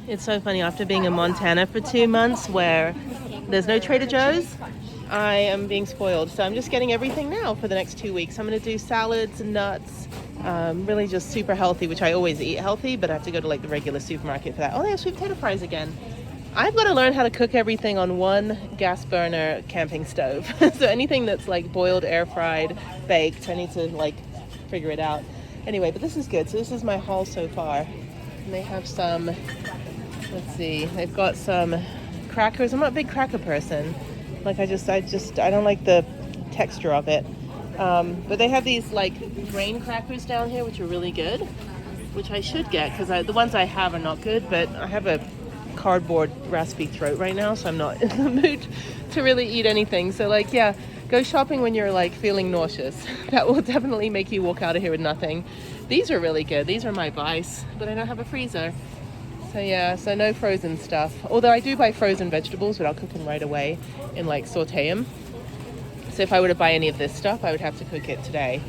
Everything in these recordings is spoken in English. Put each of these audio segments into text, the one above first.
It's so funny, after being in Montana for 2 months where there's no Trader Joe's, I am being spoiled. So I'm just getting everything now for the next 2 weeks. I'm going to do salads and nuts, really just super healthy, which I always eat healthy, but I have to go to like the regular supermarket for that. Oh, they have sweet potato fries again. I've got to learn how to cook everything on one gas burner camping stove. So anything that's like boiled, air fried, baked, I need to like figure it out. Anyway, but this is good. So this is my haul so far. And they have some, let's see, they've got some crackers. I'm not a big cracker person. Like I don't like the texture of it. But they have these like grain crackers down here, which are really good, which I should get because the ones I have are not good, but I have a cardboard raspy throat right now, so I'm not in the mood to really eat anything. So like, yeah, go shopping when you're like feeling nauseous. That will definitely make you walk out of here with nothing. These are really good. These are my vice, but I don't have a freezer. So yeah, so no frozen stuff. Although I do buy frozen vegetables, but I'll cook them right away and like saute them. So if I were to buy any of this stuff, I would have to cook it today.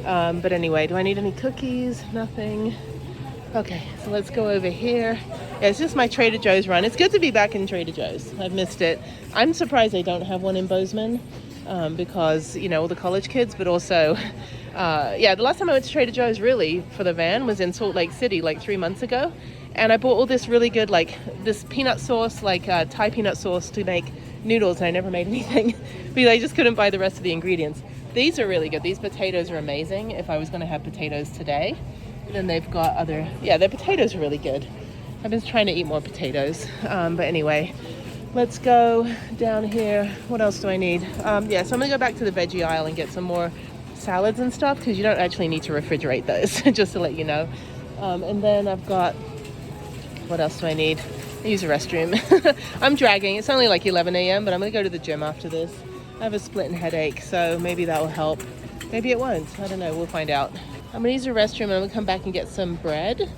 But anyway, do I need any cookies? Nothing. Okay, so let's go over here. Yeah, it's just my Trader Joe's run. It's good to be back in Trader Joe's. I've missed it. I'm surprised they don't have one in Bozeman because, you know, all the college kids, but also, yeah, the last time I went to Trader Joe's really for the van was in Salt Lake City like 3 months ago. And I bought all this really good, like this peanut sauce, like Thai peanut sauce to make noodles, and I never made anything because I just couldn't buy the rest of the ingredients. These are really good. These potatoes are amazing. If I was going to have potatoes today. Then they've got other, yeah, their potatoes are really good. I've been trying to eat more potatoes. But anyway, let's go down here. What else do I need? Yeah, so I'm gonna go back to the veggie aisle and get some more salads and stuff because you don't actually need to refrigerate those, just to let you know. And then I've got, what else do I need? I use a restroom. I'm dragging. It's only like 11 a.m., but I'm gonna go to the gym after this. I have a splitting headache, so maybe that will help. Maybe it won't. I don't know. We'll find out. I'm gonna use a restroom and I'm gonna come back and get some bread.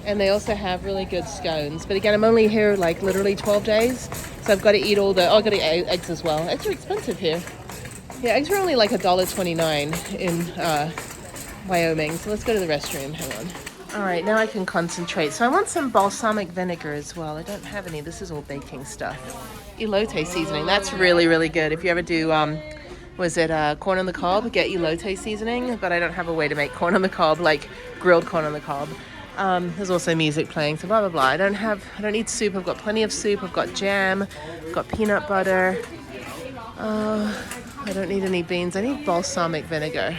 And they also have really good scones. But again, I'm only here like literally 12 days. So I've got to eat all the, oh, I've got to eat eggs as well. Eggs are expensive here. Yeah, eggs are only like $1.29 in Wyoming. So let's go to the restroom, hang on. All right, now I can concentrate. So I want some balsamic vinegar as well. I don't have any, this is all baking stuff. Elote seasoning, that's really, really good. If you ever do, was it corn on the cob? Get elote seasoning, but I don't have a way to make corn on the cob, like grilled corn on the cob. There's also music playing, so blah, blah, blah. I don't need soup. I've got plenty of soup. I've got jam. I've got peanut butter. I don't need any beans. I need balsamic vinegar.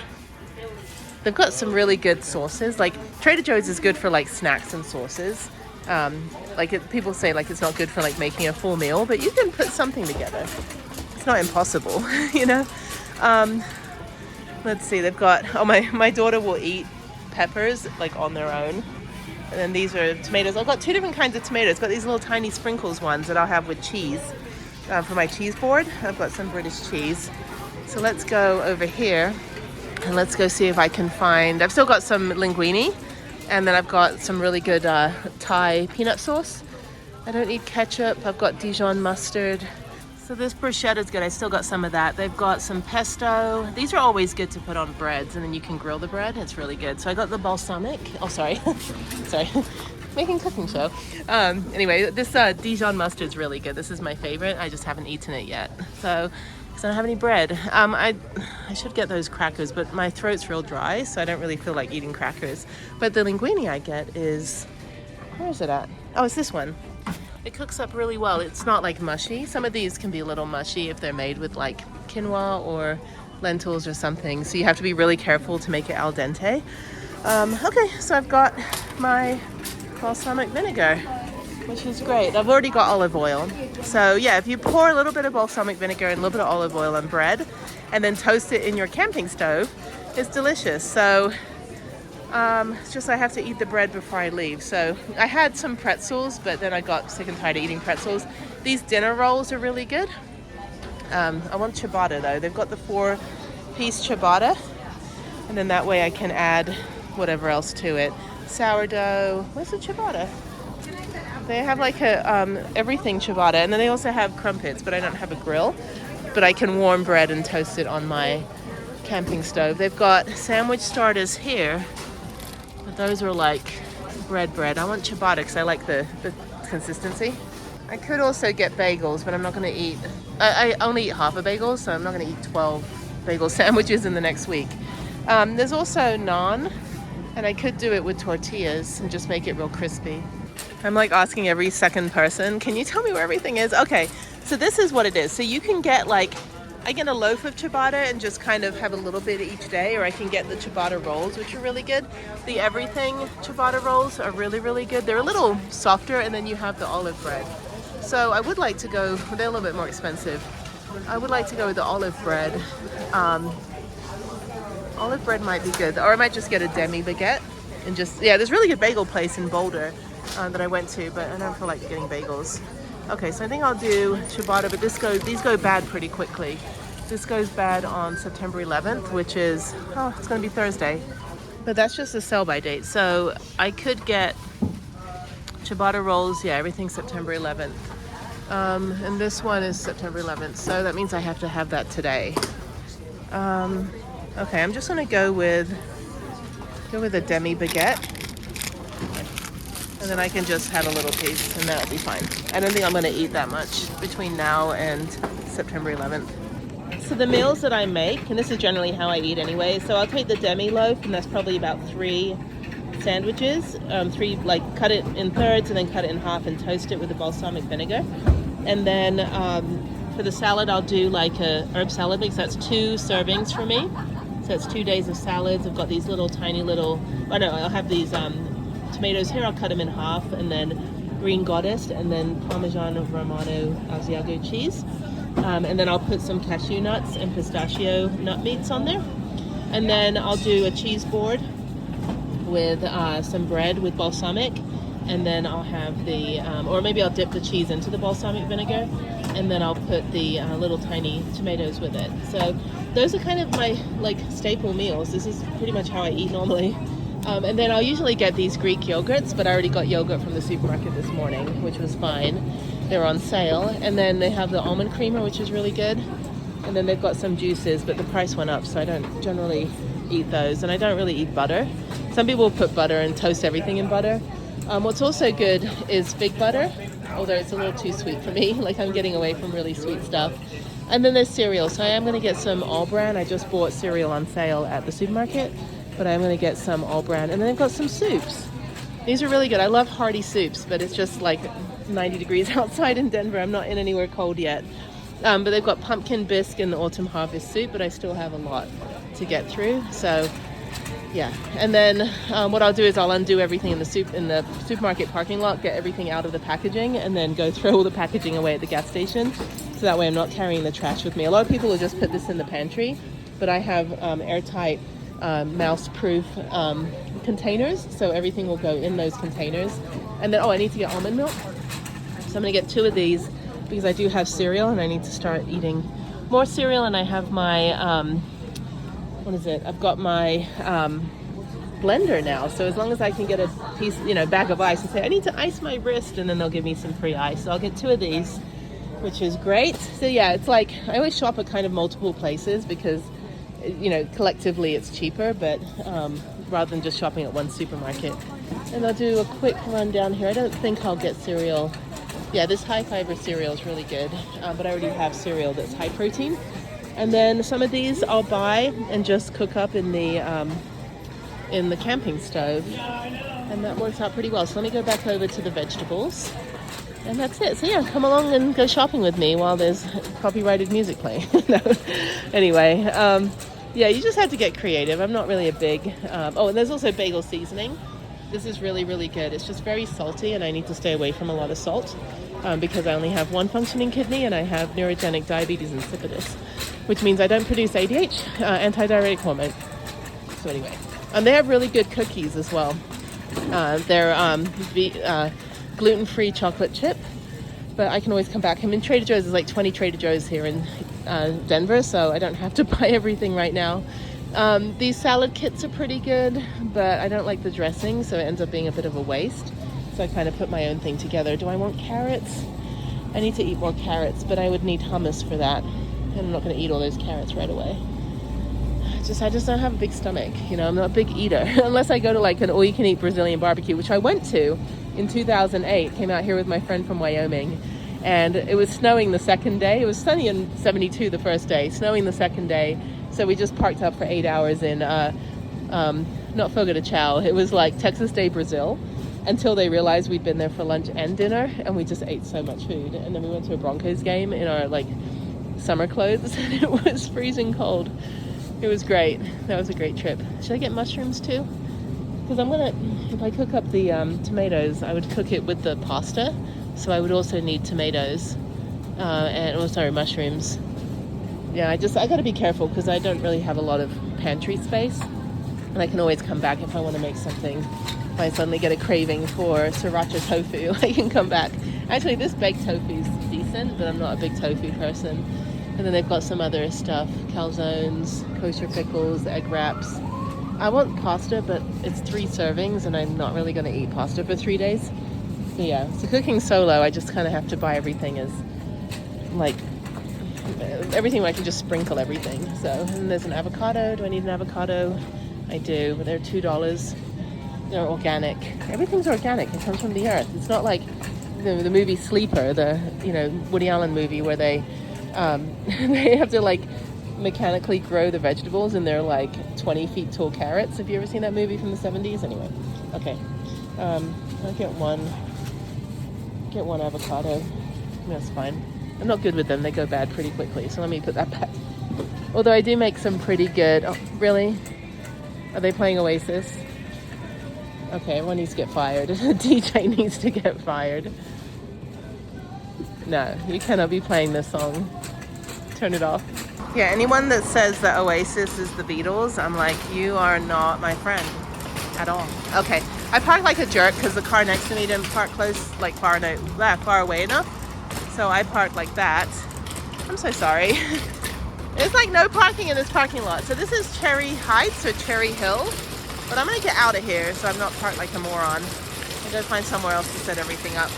They've got some really good sauces. Like Trader Joe's is good for like snacks and sauces. People say like it's not good for like making a full meal, but you can put something together. It's not impossible, you know? Let's see, they've got, my daughter will eat peppers like on their own. And then these are tomatoes. I've got 2 different kinds of tomatoes. I've got these little tiny sprinkles ones that I'll have with cheese for my cheese board. I've got some British cheese. So let's go over here and let's go see if I can find, I've still got some linguine, and then I've got some really good Thai peanut sauce. I don't need ketchup. I've got Dijon mustard. So this bruschetta is good. I still got some of that. They've got some pesto. These are always good to put on breads, and then you can grill the bread. It's really good. So I got the balsamic. Oh, sorry. Sorry. Making cooking show. Anyway, this Dijon mustard is really good. This is my favorite. I just haven't eaten it yet. So, because I don't have any bread. I should get those crackers, but my throat's real dry, so I don't really feel like eating crackers. But the linguine I get is, where is it at? Oh, it's this one. It cooks up really well. It's not like mushy. Some of these can be a little mushy if they're made with like quinoa or lentils or something. So you have to be really careful to make it al dente. Okay, so I've got my balsamic vinegar, which is great. I've already got olive oil. So yeah, if you pour a little bit of balsamic vinegar and a little bit of olive oil on bread and then toast it in your camping stove, it's delicious. So it's just I have to eat the bread before I leave. So I had some pretzels, but then I got sick and tired of eating pretzels. These dinner rolls are really good. I want ciabatta though. They've got the 4-piece ciabatta, and then that way I can add whatever else to it. Sourdough. Where's the ciabatta? They have like a everything ciabatta, and then they also have crumpets, but I don't have a grill. But I can warm bread and toast it on my camping stove. They've got sandwich starters here. But those are like bread. I want ciabatta because I like the consistency. I could also get bagels, but I'm not going to eat. I only eat half a bagel, so I'm not going to eat 12 bagel sandwiches in the next week. There's also naan, and I could do it with tortillas and just make it real crispy. I'm like asking every second person, can you tell me where everything is? Okay, so this is what it is. So you can get like, I get a loaf of ciabatta and just kind of have a little bit each day, or I can get the ciabatta rolls, which are really good. The everything ciabatta rolls are really, really good. They're a little softer, and then you have the olive bread. So I would like to go, they're a little bit more expensive. I would like to go with the olive bread. Olive bread might be good, or I might just get a demi baguette and just, yeah, there's a really good bagel place in Boulder that I went to, but I don't feel like getting bagels. Okay, so I think I'll do ciabatta, but these go bad pretty quickly. This goes bad on September 11th, which is, it's gonna be Thursday. But that's just a sell-by date. So I could get ciabatta rolls, yeah, everything's September 11th. And this one is September 11th, so that means I have to have that today. Okay, I'm just gonna go with a demi baguette. And then I can just have a little piece and that'll be fine. I don't think I'm gonna eat that much between now and September 11th. So the meals that I make, and this is generally how I eat anyway, so I'll take the demi loaf, and that's probably about 3 sandwiches, like cut it in thirds and then cut it in half and toast it with the balsamic vinegar. And then for the salad, I'll do like a herb salad mix. That's 2 servings for me. So it's 2 days of salads. I've got these I'll have these tomatoes here. I'll cut them in half, and then green goddess, and then Parmigiano Romano Asiago cheese. And then I'll put some cashew nuts and pistachio nut meats on there. And then I'll do a cheese board with some bread with balsamic, and then I'll have the, or maybe I'll dip the cheese into the balsamic vinegar, and then I'll put the little tiny tomatoes with it. So those are kind of my like staple meals. This is pretty much how I eat normally. And then I'll usually get these Greek yogurts, but I already got yogurt from the supermarket this morning, which was fine. They're on sale. And then they have the almond creamer, which is really good. And then they've got some juices, but the price went up, so I don't generally eat those. And I don't really eat butter. Some people put butter and toast everything in butter. What's also good is fig butter, although it's a little too sweet for me. Like, I'm getting away from really sweet stuff. And then there's cereal. So I am going to get some all bran. I just bought cereal on sale at the supermarket, but I'm going to get some all bran. And then they've got some soups. These are really good. I love hearty soups, but it's just like 90 degrees outside in Denver. I'm not in anywhere cold yet. But they've got pumpkin bisque and the autumn harvest soup, but I still have a lot to get through. So yeah. And then what I'll do is I'll undo everything in the supermarket parking lot, get everything out of the packaging, and then go throw all the packaging away at the gas station. So that way I'm not carrying the trash with me. A lot of people will just put this in the pantry, but I have airtight mouse-proof containers, so everything will go in those containers. And then, I need to get almond milk. So I'm gonna get 2 of these because I do have cereal and I need to start eating more cereal. And I have my, I've got my blender now. So as long as I can get a piece, bag of ice and say, I need to ice my wrist, and then they'll give me some free ice. So I'll get 2 of these, which is great. So yeah, it's like, I always shop at kind of multiple places because, collectively it's cheaper, but rather than just shopping at one supermarket. And I'll do a quick run down here. I don't think I'll get cereal. Yeah, this high fiber cereal is really good, but I already have cereal that's high protein. And then some of these I'll buy and just cook up in the camping stove, and that works out pretty well. So let me go back over to the vegetables, and that's it. So yeah, come along and go shopping with me while there's copyrighted music playing. No. Anyway, yeah, you just have to get creative. I'm not really a big, and there's also bagel seasoning. This is really, really good. It's just very salty, and I need to stay away from a lot of salt because I only have one functioning kidney, and I have neurogenic diabetes insipidus, which means I don't produce ADH, antidiuretic hormone. So anyway, they have really good cookies as well. They're gluten-free chocolate chip, but I can always come back. I mean, Trader Joe's is like 20 Trader Joe's here in Denver, so I don't have to buy everything right now. These salad kits are pretty good, but I don't like the dressing, so it ends up being a bit of a waste. So I kind of put my own thing together. Do I want carrots? I need to eat more carrots, but I would need hummus for that. And I'm not going to eat all those carrots right away. I just don't have a big stomach. You know, I'm not a big eater unless I go to like an all-you-can-eat Brazilian barbecue, which I went to in 2008. Came out here with my friend from Wyoming, and it was snowing the second day. It was sunny and 72 the first day, snowing the second day. So we just parked up for 8 hours in not Fogo de Chao. It was like Texas Day, Brazil, until they realized we'd been there for lunch and dinner, and we just ate so much food. And then we went to a Broncos game in our like summer clothes, and it was freezing cold. It was great. That was a great trip. Should I get mushrooms too? Because I'm gonna, if I cook up the tomatoes, I would cook it with the pasta. So I would also need tomatoes and also mushrooms. Yeah, I gotta be careful because I don't really have a lot of pantry space. And I can always come back if I want to make something. If I suddenly get a craving for sriracha tofu, I can come back. Actually, this baked tofu is decent, but I'm not a big tofu person. And then they've got some other stuff, calzones, kosher pickles, egg wraps. I want pasta, but it's 3 servings, and I'm not really going to eat pasta for 3 days. So yeah, so cooking solo, I just kind of have to buy everything as, like, everything where I can just sprinkle everything. So, and there's an avocado. Do I need an avocado? I do, but they're $2. They're organic. Everything's organic. It comes from the earth. It's not like the movie Sleeper, the Woody Allen movie where they have to like mechanically grow the vegetables and they're like 20 feet tall carrots. Have you ever seen that movie from the 70s? Anyway, okay. I'll get one avocado. That's fine. I'm not good with them. They go bad pretty quickly. So let me put that back. Although I do make some pretty good. Oh, really? Are they playing Oasis? Okay, everyone needs to get fired. The DJ needs to get fired. No, you cannot be playing this song. Turn it off. Yeah, anyone that says that Oasis is the Beatles, I'm like, you are not my friend at all. Okay, I parked like a jerk because the car next to me didn't park close, like far away enough. So I parked like that. I'm so sorry. There's like no parking in this parking lot. So this is Cherry Heights or Cherry Hill. But I'm gonna get out of here so I'm not parked like a moron. I'm gonna find somewhere else to set everything up.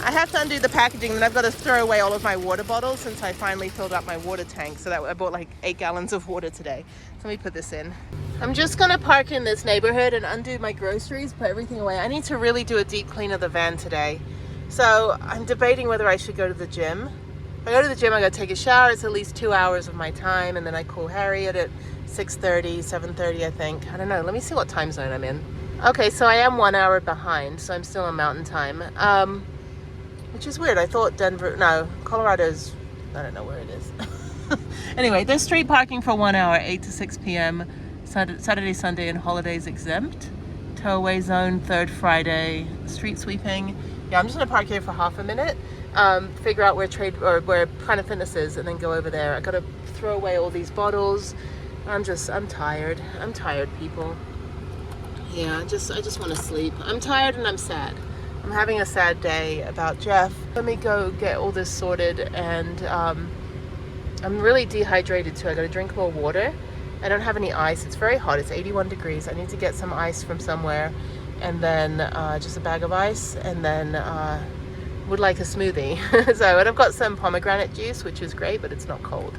I have to undo the packaging, and I've got to throw away all of my water bottles since I finally filled up my water tank. So that I bought like 8 gallons of water today. So let me put this in. I'm just gonna park in this neighborhood and undo my groceries, put everything away. I need to really do a deep clean of the van today. So I'm debating whether I should go to the gym. If I go to the gym, I gotta take a shower. It's at least 2 hours of my time, and then I call Harriet at 6:30, 7:30, I think. I don't know. Let me see what time zone I'm in. Okay, so I am 1 hour behind, so I'm still on mountain time, which is weird. I thought Colorado's, I don't know where it is. Anyway, there's street parking for 1 hour, 8 to 6 p.m. Saturday, Sunday, and holidays exempt. Towaway zone, 3rd Friday. Street sweeping. Yeah, I'm just gonna park here for half a minute. Figure out where Planet Fitness is, and then go over there. I gotta throw away all these bottles. I'm tired. I'm tired, people. Yeah, I just want to sleep. I'm tired and I'm sad. I'm having a sad day about Jeff. Let me go get all this sorted, and I'm really dehydrated too. I gotta drink more water. I don't have any ice. It's very hot. It's 81 degrees. I need to get some ice from somewhere, and then just a bag of ice, and then would like a smoothie. So, and I've got some pomegranate juice, which is great, but it's not cold.